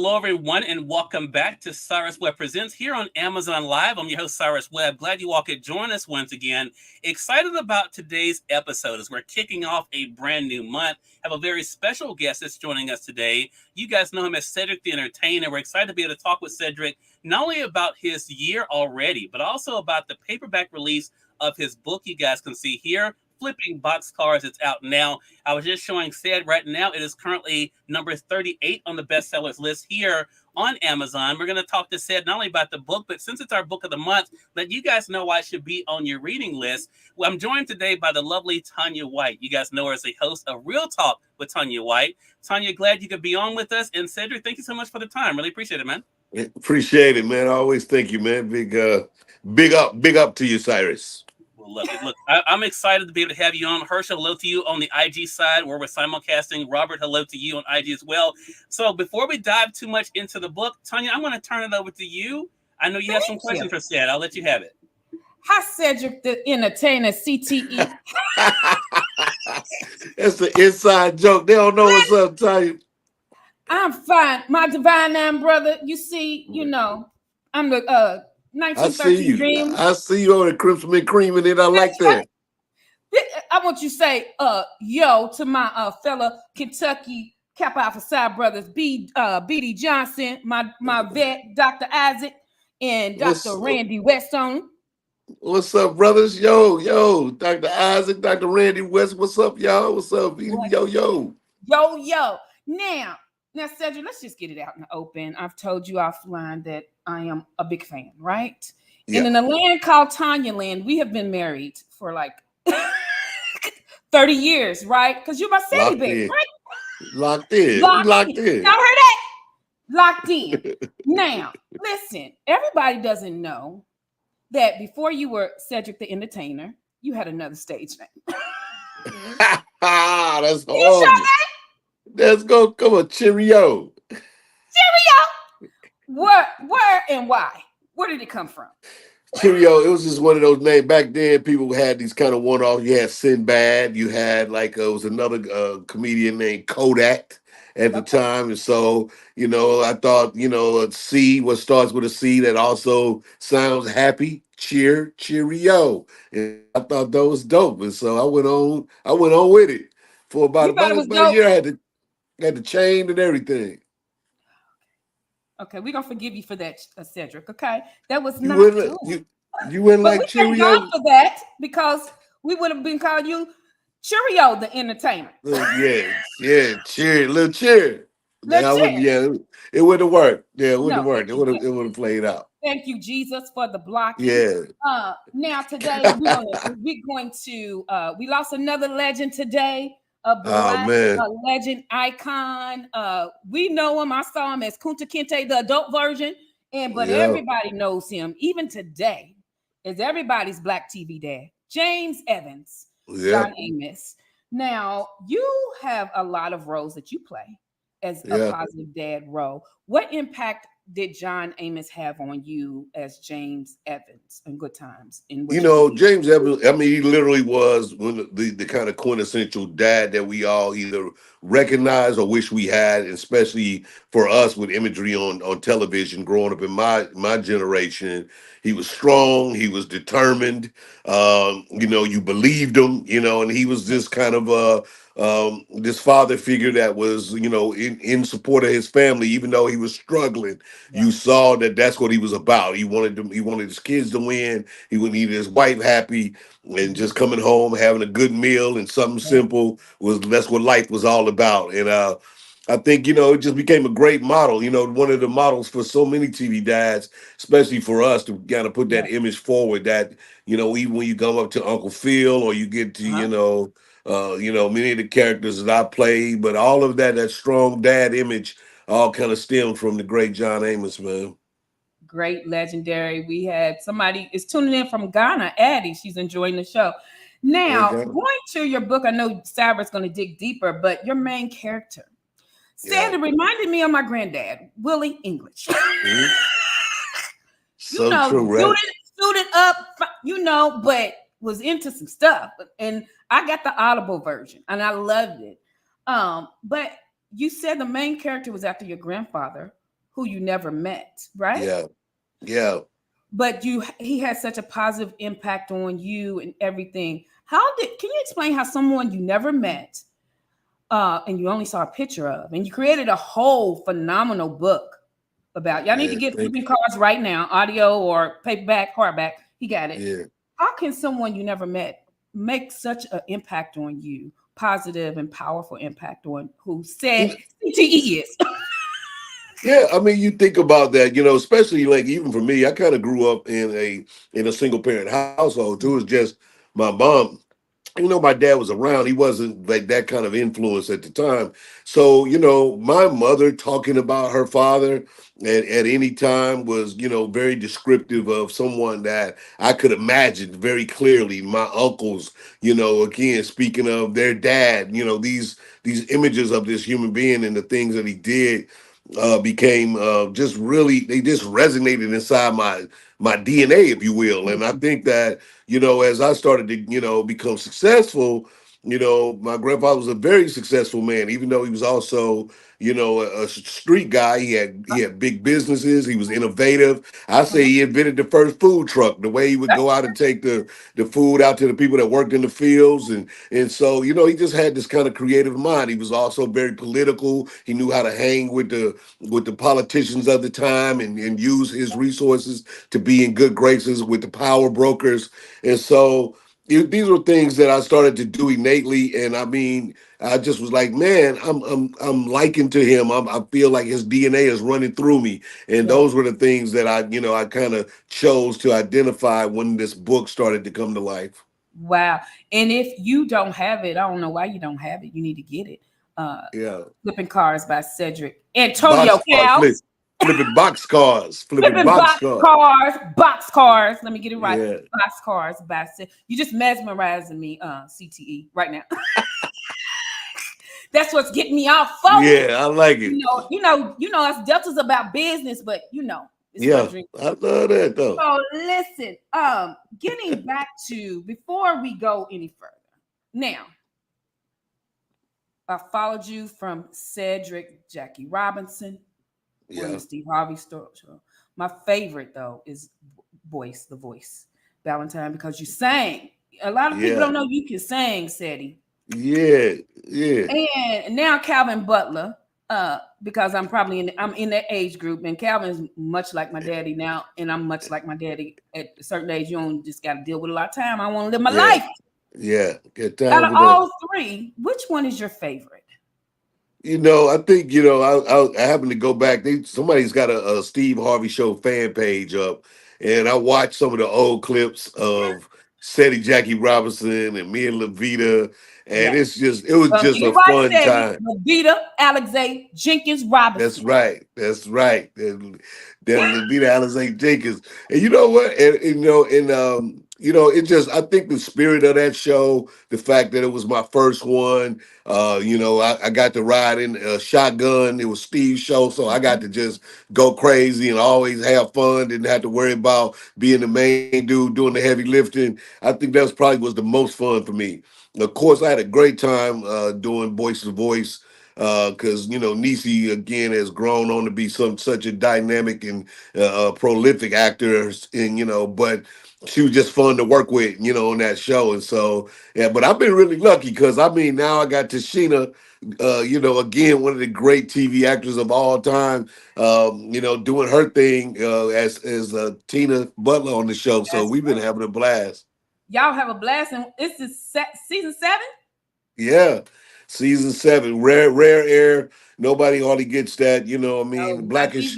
hello everyone, and welcome back to Cyrus Webb Presents here on Amazon Live. I'm your host, Cyrus Webb. Glad you all could join us once again. Excited about today's episode as we're kicking off a brand new month. Have a very special guest that's joining us today. You guys know him as Cedric the Entertainer. We're excited to be able to talk with Cedric not only about his year already, but also about the paperback release of his book you guys can see here, Flipping Boxcars. It's out now. I was just showing Ced right now. It is currently number 38 on the bestsellers list here on Amazon. We're going to talk to Ced not only about the book, but since it's our book of the month, let you guys know why it should be on your reading list. Well, I'm joined today by the lovely Tanya White. You guys know her as a host of Real Talk with Tanya White. Tanya, glad you could be on with us. And Cedric, thank you so much for the time. Really appreciate it, man. Appreciate it, man. I always thank you, man. Big up to you, Cyrus. Well, look, I'm excited to be able to have you on. Hersh, hello to you on the IG side where we're simulcasting. Robert, hello to you on IG as well. So before we dive too much into the book, Tanya, I'm going to turn it over to you. I know you have some questions for Ced. I'll let you have it. Hi, Cedric the Entertainer, CTE. That's the inside joke. They don't know what's up, Tanya. I'm fine. My divine nine brother, you see, I'm the 1913 dream. I see you on the Crimson and Cream, and I like that. I want you to say, yo, to my fellow Kentucky Kappa Alpha Psi brothers, B.D. Johnson, my vet, Dr. Isaac, and Dr. Randy Weston. What's up, brothers? Yo, Dr. Isaac, Dr. Randy West. What's up, y'all? What's up? Yo. Now, Cedric, let's just get it out in the open. I've told you offline that I am a big fan, right? Yeah. And in a land called Tanya Land, we have been married for like 30 years, right? Because you're my city baby, right? Locked in. Y'all heard that? Locked in. Now, listen, everybody doesn't know that before you were Cedric the Entertainer, you had another stage name. That's horrible. Let's go. Come on, Cheerio. Where and why? Where did it come from? Cheerio. It was just one of those names. Back then, people had these kind of one-off. You had Sinbad. You had it was another comedian named Kodak at the time. And so, I thought, a C, what starts with a C that also sounds happy. Cheerio. And I thought that was dope. And so I went on with it for about a year. I had the chain and everything. Okay, we're gonna forgive you for that, Cedric. Okay, that was not cool. You wouldn't like Cheerio for that because we would have been calling you Cheerio the Entertainer. Yeah, cheer, little cheer. It wouldn't have worked. Yeah, it wouldn't have worked. It would have played out. Thank you, Jesus, for the blocking. Yeah. Now today we're going to we lost another legend today. A legend icon. We know him. I saw him as Kunta Kinte, the adult version, but everybody knows him even today as everybody's Black TV dad, James Evans, John Amos. Now you have a lot of roles that you play as a positive dad role. What impact did John Amos have on you as James Evans in Good Times? James Evans, he literally was one of the kind of quintessential dad that we all either recognize or wish we had, especially for us with imagery on television growing up in my generation. He was strong. He was determined. You believed him, and he was this kind of this father figure that was, in support of his family, even though he was struggling. Yeah. You saw that's what he was about. He wanted his kids to win. He needed his wife happy, and just coming home, having a good meal and something simple that's what life was all about. And I think, it just became a great model, one of the models for so many TV dads, especially for us to kind of put that image forward that, even when you go up to Uncle Phil or you get to, many of the characters that I played, but all of that strong dad image all kind of stemmed from the great John Amos, man. Great, legendary. We had somebody is tuning in from Ghana, Addie. She's enjoying the show. Now, going to your book, I know Sarah's going to dig deeper, but your main character, Sandy, reminded me of my granddad, Willie English. Mm-hmm. True, right? Suited up, but was into some stuff. And I got the Audible version, and I loved it. But you said the main character was after your grandfather, who you never met, right? Yeah. Yeah. But he had such a positive impact on you and everything. Can you explain how someone you never met and you only saw a picture of, and you created a whole phenomenal book about? Y'all need to Man, get thank Flipping Cards right now, audio or paperback, hardback. He got it. Yeah. How can someone you never met make such an impact on you, positive and powerful impact on who said CTE is? Yeah, I mean, you think about that, especially like even for me, I kind of grew up in a single parent household too. It was just my mom. My dad was around. He wasn't like that kind of influence at the time. So, my mother talking about her father at any time was, very descriptive of someone that I could imagine very clearly. My uncles, again, speaking of their dad, these images of this human being and the things that he did became just really, they just resonated inside my DNA, if you will. And I think that, as I started to, become successful, my grandfather was a very successful man, even though he was also, a street guy. He had big businesses. He was innovative. I say he invented the first food truck, the way he would go out and take the food out to the people that worked in the fields. And so, he just had this kind of creative mind. He was also very political. He knew how to hang with the politicians of the time and use his resources to be in good graces with the power brokers. And so these were things that I started to do innately. And I mean, I just was like, man, I'm likened to him. I feel like his DNA is running through me. And Yeah. those were the things that I kind of chose to identify when this book started to come to life. Wow. And if you don't have it, I don't know why you don't have it. You need to get it. Yeah. Flipping Cars by Cedric. Antonio Boxcars, Cows. flipping boxcars, flipping Flipping boxcars. box cars. Let me get it right. Yeah. Box cars by Cedric. You just mesmerizing me, CTE, right now. That's what's getting me off focus. Yeah, I like it. Us Delta's about business, but it's Yeah, my dream. I love that though. So listen, getting back to before we go any further. Now, I followed you from Cedric, Jackie Robinson, on the Steve Harvey show. My favorite though is the voice, Valentine, because you sang. A lot of people don't know you can sing, Ceddy. Yeah, yeah. And now Calvin Butler, because I'm in that age group, and Calvin's much like my daddy now, and I'm much like my daddy. At a certain age, you don't just got to deal with a lot of time. I want to live my life. Yeah, get time. Out of all three, which one is your favorite? I think I happen to go back. Somebody's got a Steve Harvey Show fan page up, and I watched some of the old clips of Cedric, Jackie Robinson, and me and Levita, and it was just a fun time. Levita, Alexei Jenkins Robinson. That's right. That's right. Then Levita, Alexei Jenkins, and you know what? It just, I think the spirit of that show, the fact that it was my first one, I got to ride in a shotgun. It was Steve's show, so I got to just go crazy and always have fun. Didn't have to worry about being the main dude doing the heavy lifting. I think that's probably was the most fun for me. Of course, I had a great time doing Voice to Voice because Niecy again has grown on to be such a dynamic and prolific actor, and but she was just fun to work with, on that show. And so, yeah, but I've been really lucky because I mean, now I got Tashina, again, one of the great TV actors of all time, doing her thing as Tina Butler on the show. So we've been having a blast. Y'all have a blast, and this is season 7. Yeah, season 7, rare air. Nobody hardly gets that. Blackish.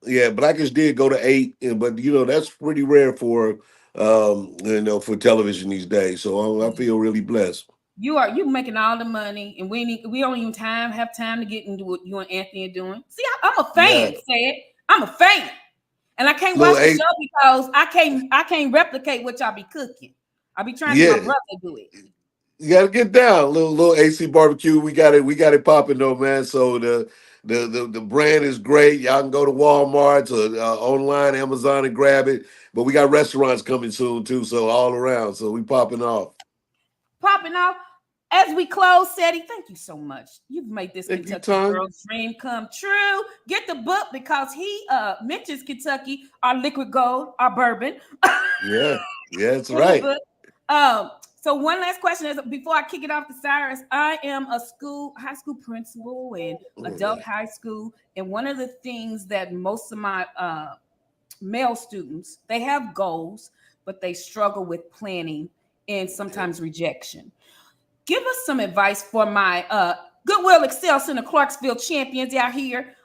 Yeah, Blackish did go to 8, but that's pretty rare for for television these days. So I feel really blessed. You making all the money, and we don't even have time to get into what you and Anthony are doing. See, I'm a fan. I'm a fan, and I can't watch the show because I can't replicate what y'all be cooking. I be trying to get my brother to do it. You gotta get down, little AC barbecue. We got it popping though, man. So the brand is great. Y'all can go to Walmart or online, Amazon, and grab it. But we got restaurants coming soon too, so all around. So we popping off. Popping off. As we close, Cedric, thank you so much. You've made this Thank you, Kentucky Tom. girl's dream come true. Get the book because he mentions Kentucky, our liquid gold, our bourbon. Yeah, that's In the right. book. So one last question is before I kick it off to Cyrus. I am a high school principal and adult high school, and one of the things that most of my male students, they have goals, but they struggle with planning and sometimes rejection. Give us some advice for my Goodwill Excel Center Clarksville champions out here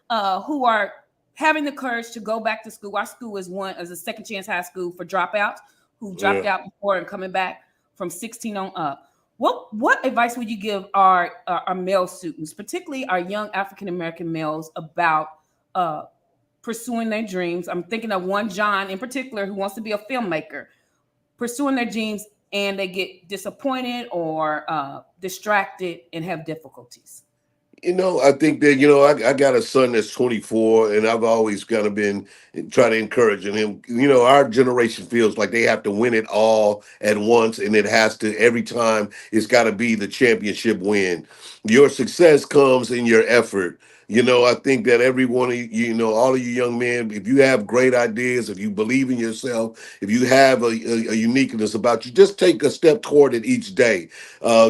who are having the courage to go back to school. Our school is a second chance high school for dropouts who dropped out before and coming back from 16 on up. What advice would you give our male students, particularly our young African American males, about pursuing their dreams? I'm thinking of one John in particular who wants to be a filmmaker, pursuing their dreams, and they get disappointed or distracted and have difficulties. I think that, I got a son that's 24, and I've always kind of been trying to encourage him. Our generation feels like they have to win it all at once, and it has to, every time, it's got to be the championship win. Your success comes in your effort. I think that every one of you, all of you young men, if you have great ideas, if you believe in yourself, if you have a uniqueness about you, just take a step toward it each day.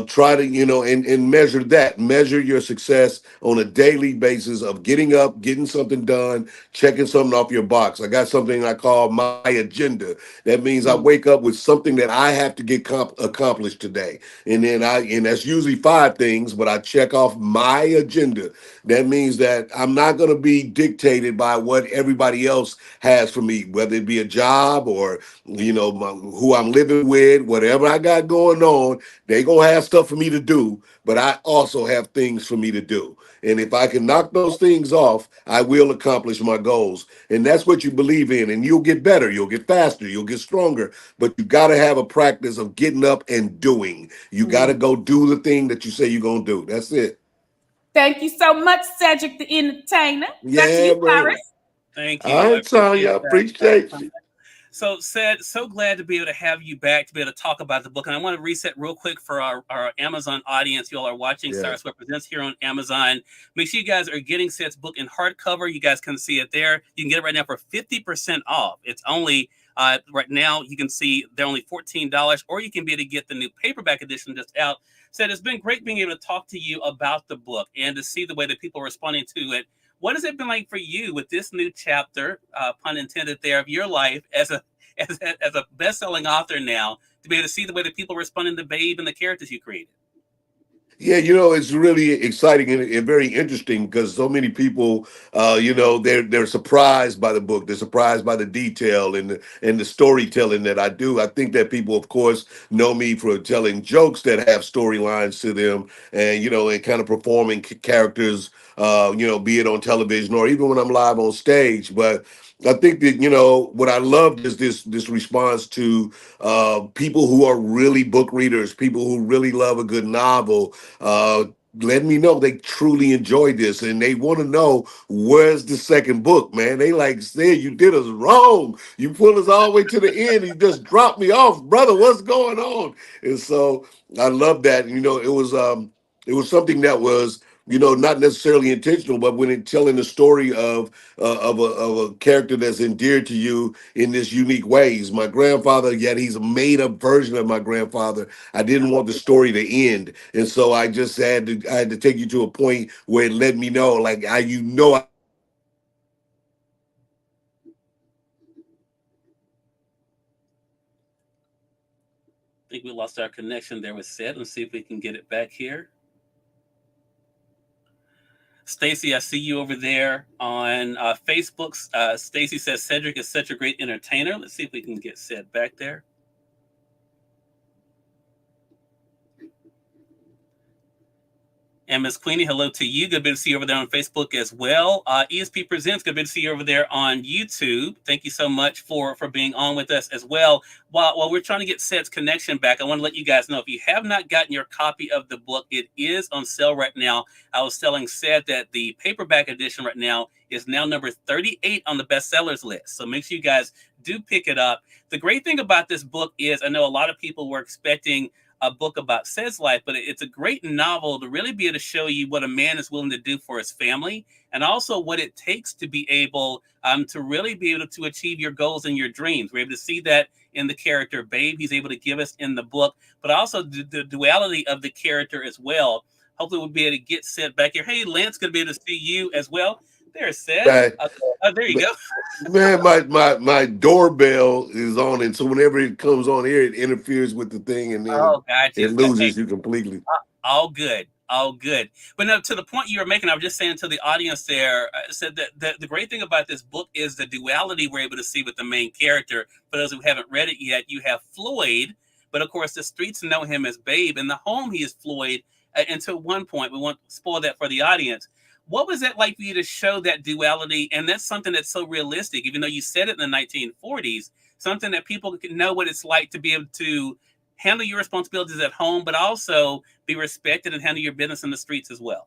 Try to, and measure that. Measure your success on a daily basis of getting up, getting something done, checking something off your box. I got something I call my agenda. That means I wake up with something that I have to get accomplished today. And that's usually 5 things, but I check off my agenda. That means that I'm not going to be dictated by what everybody else has for me, whether it be a job or, who I'm living with, whatever I got going on. They going to have stuff for me to do, but I also have things for me to do. And if I can knock those things off, I will accomplish my goals. And that's what you believe in. And you'll get better. You'll get faster. You'll get stronger. But you got to have a practice of getting up and doing. You got to go do the thing that you say you're going to do. That's it. Thank you so much, Cedric the Entertainer. Yeah, back to you, man. Cyrus. Thank you. All right, Tanya. Appreciate you. So, so glad to be able to have you back to be able to talk about the book. And I want to reset real quick for our Amazon audience. You all are watching Cyrus Represents here on Amazon. Make sure you guys are getting Ced's book in hardcover. You guys can see it there. You can get it right now for 50% off. It's only right now, you can see they're only $14, or you can be able to get the new paperback edition just out. Ced, it's been great being able to talk to you about the book and to see the way that people are responding to it. What has it been like for you with this new chapter, pun intended there, of your life as a best-selling author now, to be able to see the way that people are responding to Babe and the characters you created? Yeah, it's really exciting and very interesting because so many people, they're surprised by the book. They're surprised by the detail and the storytelling that I do. I think that people, of course, know me for telling jokes that have storylines to them, and and kind of performing characters, be it on television or even when I'm live on stage. But I think that what I loved is this response to people who are really book readers, people who really love a good novel. Let me know they truly enjoyed this and they want to know where's the second book, man. They like said, you did us wrong. You pulled us all the way to the end. You just dropped me off, brother. What's going on? And so I love that. It was something that was, not necessarily intentional, but when it telling the story of a character that's endeared to you in this unique ways. My grandfather, yet he's a made up version of my grandfather. I didn't want the story to end, and so I just had to take you to a point where it let me know, like I think we lost our connection there with Ced. Let's see if we can get it back here. Stacy, I see you over there on Facebook. Stacy says Cedric is such a great entertainer. Let's see if we can get Ced back there. And Miss Queenie, hello to you. Good to see you over there on Facebook as well. ESP Presents, good to see you over there on YouTube. Thank you so much for being on with us as well. While we're trying to get Ced's connection back, I want to let you guys know, if you have not gotten your copy of the book, it is on sale right now. I was telling Ced that the paperback edition right now is now number 38 on the bestsellers list. So make sure you guys do pick it up. The great thing about this book is I know a lot of people were expecting a book about Ced's life, but it's a great novel to really be able to show you what a man is willing to do for his family, and also what it takes to be able to really be able to achieve your goals and your dreams. We're able to see that in the character Babe. He's able to give us in the book, but also the duality of the character as well. Hopefully, we'll be able to get Ced back here. Hey, Lance, going to be able to see you as well. There's Ced. Man, There you go. man, my doorbell is on, and so whenever it comes on here, it interferes with the thing, and then Oh, gotcha. it Hey, loses you completely. all good, all good. But no, to the point you were making, I was just saying to the audience there, said that the great thing about this book is the duality we're able to see with the main character. For those who haven't read it yet, you have Floyd, but of course the streets know him as Babe. In the home, he is Floyd until one point. We won't spoil that for the audience. What was that like for you to show that duality? And that's something that's so realistic, even though you said it in the 1940s, something that people can know what it's like to be able to handle your responsibilities at home, but also be respected and handle your business in the streets as well.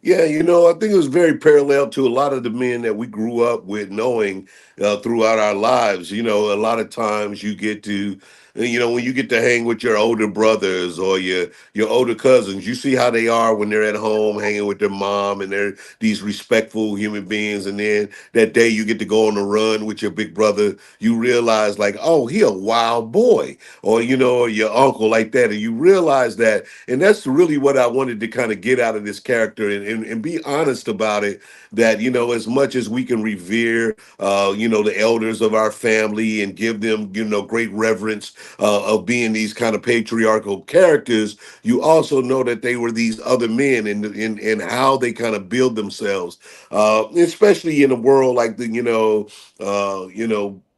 Yeah, I think it was very parallel to a lot of the men that we grew up with knowing throughout our lives. A lot of times you get to, when you get to hang with your older brothers or your older cousins, you see how they are when they're at home hanging with their mom, and they're these respectful human beings. And then that day you get to go on a run with your big brother, you realize like, oh, he a wild boy, or or your uncle like that, and you realize that. And that's really what I wanted to kind of get out of this character, and be honest about it, that as much as we can revere the elders of our family and give them great reverence of being these kind of patriarchal characters, you also know that they were these other men, and how they kind of build themselves, especially in a world like the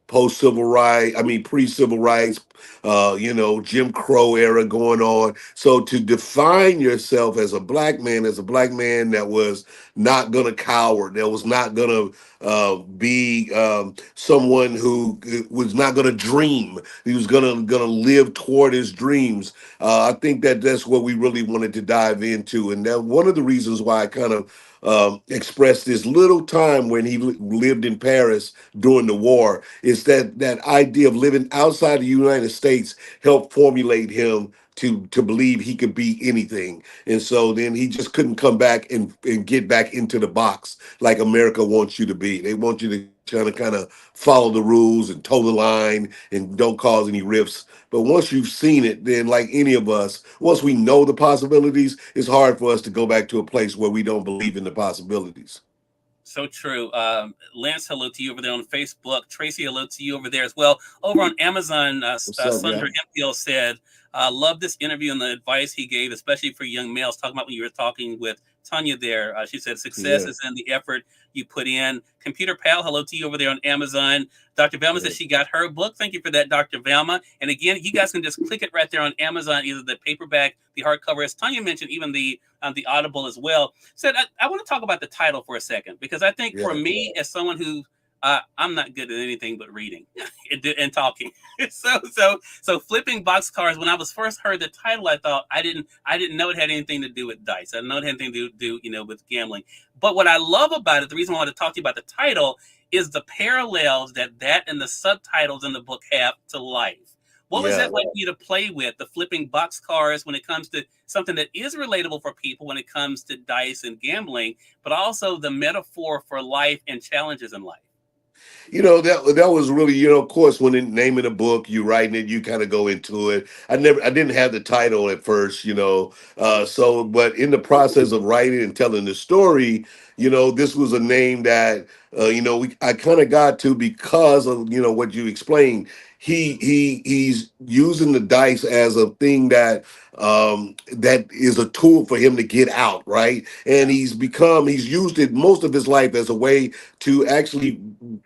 post civil rights, I mean pre civil rights, Jim Crow era going on. So to define yourself as a black man that was not gonna cower, that was not gonna be someone who was not gonna dream. He was gonna live toward his dreams. I think that that's what we really wanted to dive into, and that one of the reasons why I kind of expressed this little time when he lived in Paris during the war is that idea of living outside the United States helped formulate him to believe he could be anything. And so then he just couldn't come back and get back into the box like America wants you to be. They want you to kind of follow the rules and toe the line and don't cause any rifts. But once you've seen it, then like any of us, once we know the possibilities, it's hard for us to go back to a place where we don't believe in the possibilities. So true. Lance, hello to you over there on Facebook. Tracy, hello to you over there as well. Over on Amazon, What's up, Sundra y'all? MPL said, love this interview and the advice he gave, especially for young males, talking about when you were talking with Tanya there. She said, success Yeah, is in the effort you put in. Computer Pal, hello to you over there on Amazon. Dr. Velma yeah, said she got her book. Thank you for that, Dr. Velma. And again, you guys can just click it right there on Amazon, either the paperback, the hardcover, as Tanya mentioned, even the Audible as well. Said, I want to talk about the title for a second, because I think for yeah. me, as someone who I'm not good at anything but reading and talking. So flipping boxcars. When I was first heard the title, I thought I didn't know it had anything to do with dice. I didn't know it had anything to do with gambling. But what I love about it, the reason I wanted to talk to you about the title, is the parallels that and the subtitles in the book have to life. What was that Yeah. like for you to play with, the flipping boxcars, when it comes to something that is relatable for people when it comes to dice and gambling, but also the metaphor for life and challenges in life? That was really, of course, when in naming a book, you writing it, you kind of go into it. I didn't have the title at first, so but in the process of writing and telling the story, this was a name that I kind of got to because of what you explained. He's using the dice as a thing that is a tool for him to get out, right? And he's used it most of his life as a way to actually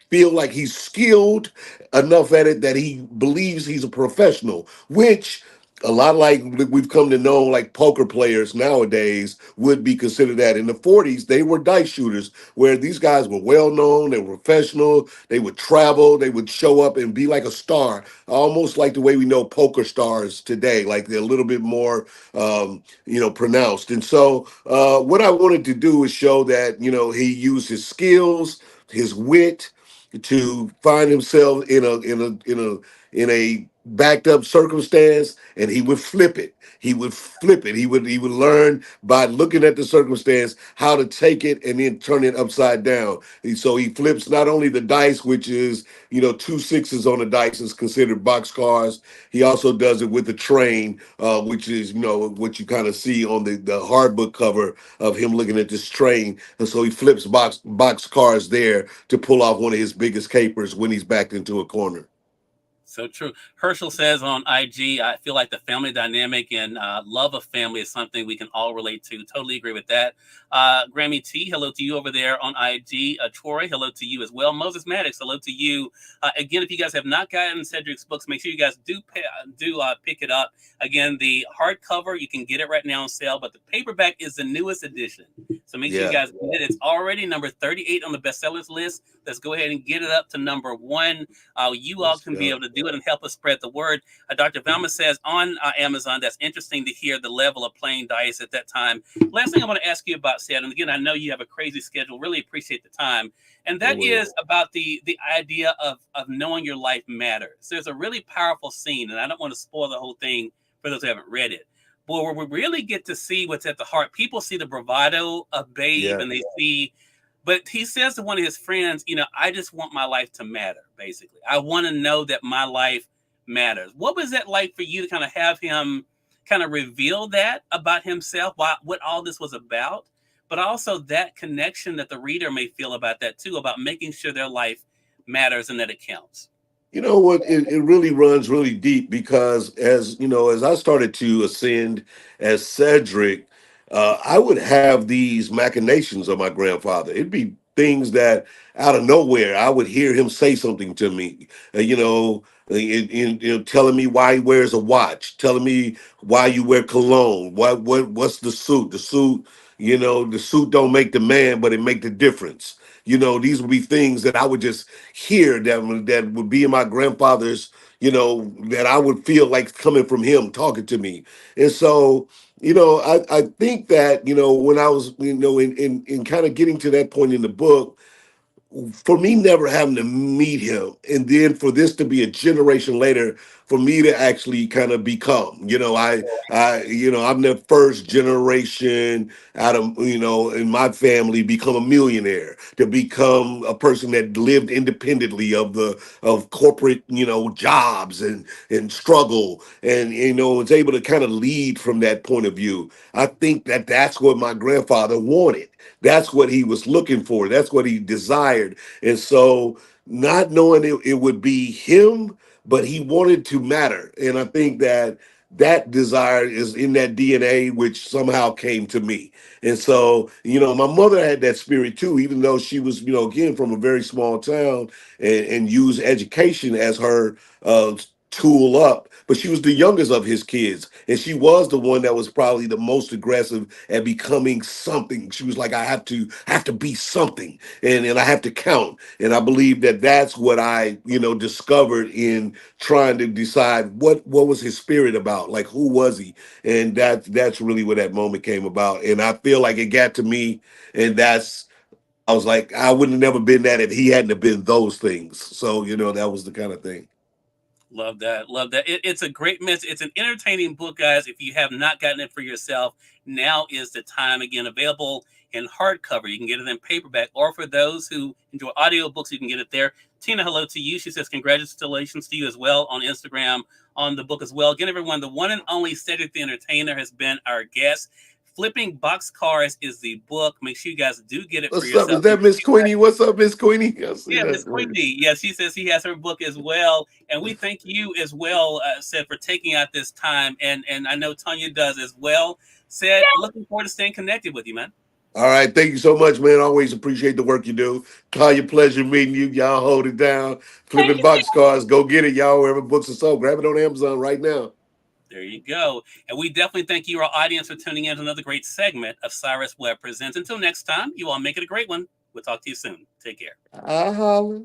feel like he's skilled enough at it that he believes he's a professional, which a lot like we've come to know, like poker players nowadays would be considered that. In the 40s, they were dice shooters, where these guys were well known, they were professional, they would travel, they would show up and be like a star, almost like the way we know poker stars today, like they're a little bit more pronounced. And so what I wanted to do is show that, he used his skills, his wit, to find himself in a backed up circumstance, and he would flip it. He would flip it. He would learn by looking at the circumstance how to take it and then turn it upside down. And so he flips not only the dice, which is, two sixes on the dice is considered boxcars. He also does it with the train, which is, what you kind of see on the hard book cover of him looking at this train. And so he flips box cars there to pull off one of his biggest capers when he's backed into a corner. So true. Herschel says on IG, I feel like the family dynamic and love of family is something we can all relate to. Totally agree with that. Grammy T, hello to you over there on IG. Troy, hello to you as well. Moses Maddox, hello to you. Again, if you guys have not gotten Cedric's books, make sure you guys do pick it up. Again, the hardcover, you can get it right now on sale, but the paperback is the newest edition. So make sure you guys get it. It's already number 38 on the bestsellers list. Let's go ahead and get it up to number 1. You all can be able to do it and help us spread the word. Dr. Velma says on Amazon, that's interesting to hear the level of playing dice at that time. Last thing I want to ask you about, Seth, and again, I know you have a crazy schedule, really appreciate the time, and that is about the idea of knowing your life matters. There's a really powerful scene, and I don't want to spoil the whole thing for those who haven't read it, but where we really get to see what's at the heart. People see the bravado of Babe, and they see, but he says to one of his friends, I just want my life to matter, basically. I want to know that my life matters. What was that like for you to kind of have him kind of reveal that about himself, what all this was about, but also that connection that the reader may feel about that too, about making sure their life matters and that it counts? You know what? It really runs really deep because as I started to ascend as Cedric, I would have these machinations of my grandfather. It'd be things that out of nowhere I would hear him say something to me. Telling me why he wears a watch, telling me why you wear cologne. What's the suit? The suit, the suit don't make the man, but it make the difference. These would be things that I would just hear that would be in my grandfather's, that I would feel like coming from him talking to me. And so, I think that, when I was, in kind of getting to that point in the book, for me never having to meet him, and then for this to be a generation later for me to actually kind of become, I'm the first generation out of, in my family become a millionaire, to become a person that lived independently of corporate, jobs and struggle, and was able to kind of lead from that point of view. I think that that's what my grandfather wanted. That's what he was looking for. That's what he desired. And so, not knowing it would be him, but he wanted to matter. And I think that desire is in that DNA, which somehow came to me. And so, my mother had that spirit too, even though she was, again, from a very small town and used education as her tool up. But she was the youngest of his kids, and she was the one that was probably the most aggressive at becoming something. She was like, I have to be something, and I have to count. And I believe that that's what I, discovered in trying to decide what was his spirit about, like who was he, and that's really where that moment came about. And I feel like it got to me, and I was like, I would have never been that if he hadn't have been those things. So, that was the kind of thing. Love that. Love that. It's a great message. It's an entertaining book, guys. If you have not gotten it for yourself, now is the time. Again, available in hardcover. You can get it in paperback, or for those who enjoy audiobooks, you can get it there. Tina, hello to you. She says, congratulations to you as well on Instagram on the book as well. Again, everyone, the one and only Cedric the Entertainer has been our guest. Flipping Boxcars is the book. Make sure you guys do get it for yourself. What's up? Is that Miss Queenie? What's up, Miss Queenie? Yeah, Miss Queenie. Yeah, she says he has her book as well. And we thank you as well, Seth, for taking out this time. And I know Tanya does as well. Seth, looking forward to staying connected with you, man. All right. Thank you so much, man. Always appreciate the work you do. Tanya, pleasure meeting you. Y'all hold it down. Flipping Boxcars. Go get it, y'all. Wherever books are sold. Grab it on Amazon right now. There you go. And we definitely thank you, our audience, for tuning in to another great segment of Cyrus Webb Presents. Until next time, you all make it a great one. We'll talk to you soon. Take care. I holler.